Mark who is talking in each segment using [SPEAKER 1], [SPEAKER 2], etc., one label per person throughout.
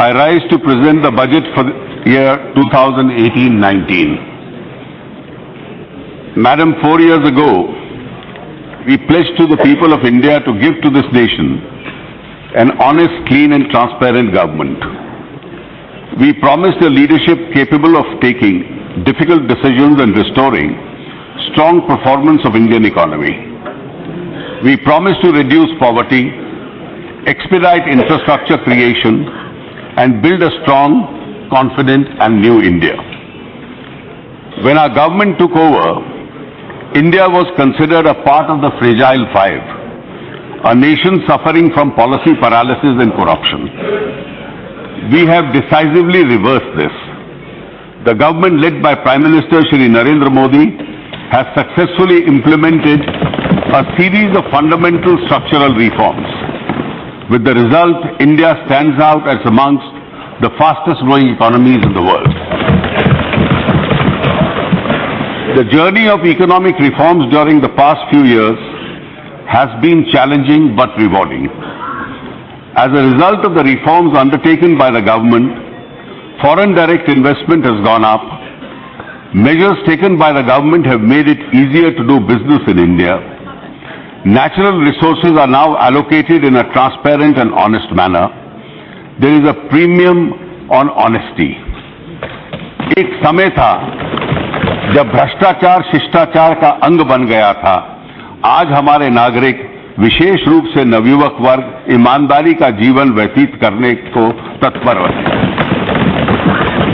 [SPEAKER 1] I rise to present the budget for the year 2018-19. Madam, 4 years ago, we pledged to the people of India to give to this nation an honest, clean and transparent government. We promised a leadership capable of taking difficult decisions and restoring strong performance of Indian economy. We promised to reduce poverty, expedite infrastructure creation and build a strong, confident and new India. When our government took over, India was considered a part of the fragile five, a nation suffering from policy paralysis and corruption. We have decisively reversed this. The government led by Prime Minister Shri Narendra Modi has successfully implemented a series of fundamental structural reforms. With the result, India stands out as amongst the fastest growing economies in the world. The journey of economic reforms during the past few years has been challenging but rewarding. As a result of the reforms undertaken by the government, foreign direct investment has gone up. Measures taken by the government have made it easier to do business in India. Natural resources are now allocated in a transparent and honest manner. There is a premium on honesty. एक समय था जब भ्रष्टाचार शिष्टाचार का अंग बन गया था. आज हमारे नागरिक, विशेष रूप से नवयुवक वर्ग, ईमानदारी का जीवन व्यतीत करने को तत्पर है.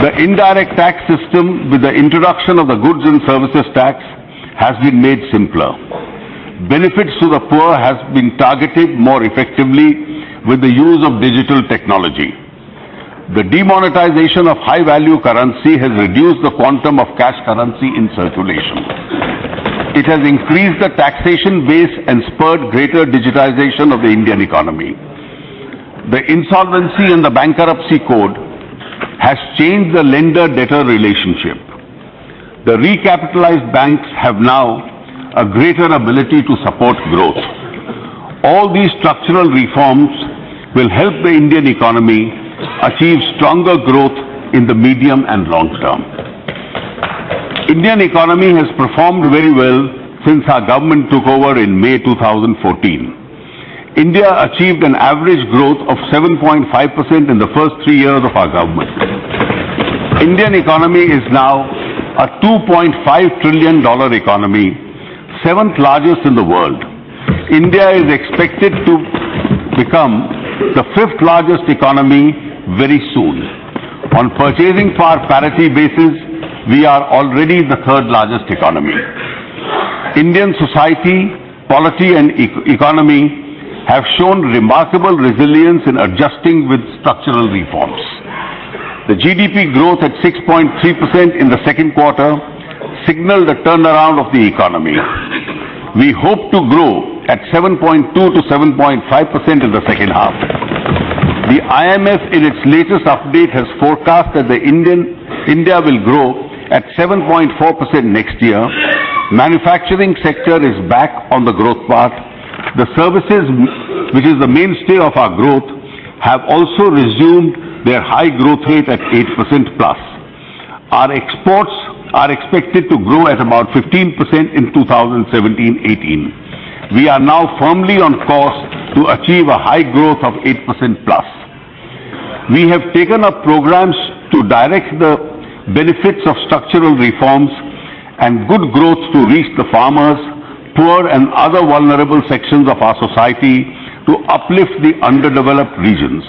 [SPEAKER 1] The indirect tax system with the introduction of the goods and services tax has been made simpler. Benefits to the poor has been targeted more effectively with the use of digital technology. The demonetization of high-value currency has reduced the quantum of cash currency in circulation. It has increased the taxation base and spurred greater digitization of the Indian economy. The insolvency and the bankruptcy code has changed the lender-debtor relationship. The recapitalized banks have now a greater ability to support growth. All these structural reforms will help the Indian economy achieve stronger growth in the medium and long term. Indian economy has performed very well since our government took over in May 2014. India achieved an average growth of 7.5% in the first 3 years of our government. Indian economy is now a $2.5 trillion economy, 7th largest in the world. India is expected to become the 5th largest economy very soon. On purchasing power parity basis, we are already the 3rd largest economy. Indian society, polity and economy have shown remarkable resilience in adjusting with structural reforms. The GDP growth at 6.3% in the second quarter signaled a turnaround of the economy. We hope to grow at 7.2 to 7.5% in the second half. The IMF in its latest update has forecast that India will grow at 7.4% next year. Manufacturing sector is back on the growth path. The services, which is the mainstay of our growth, have also resumed their high growth rate at 8% plus. Our exports are expected to grow at about 15% in 2017-18. We are now firmly on course to achieve a high growth of 8% plus. We have taken up programs to direct the benefits of structural reforms and good growth to reach the farmers, poor and other vulnerable sections of our society, to uplift the underdeveloped regions.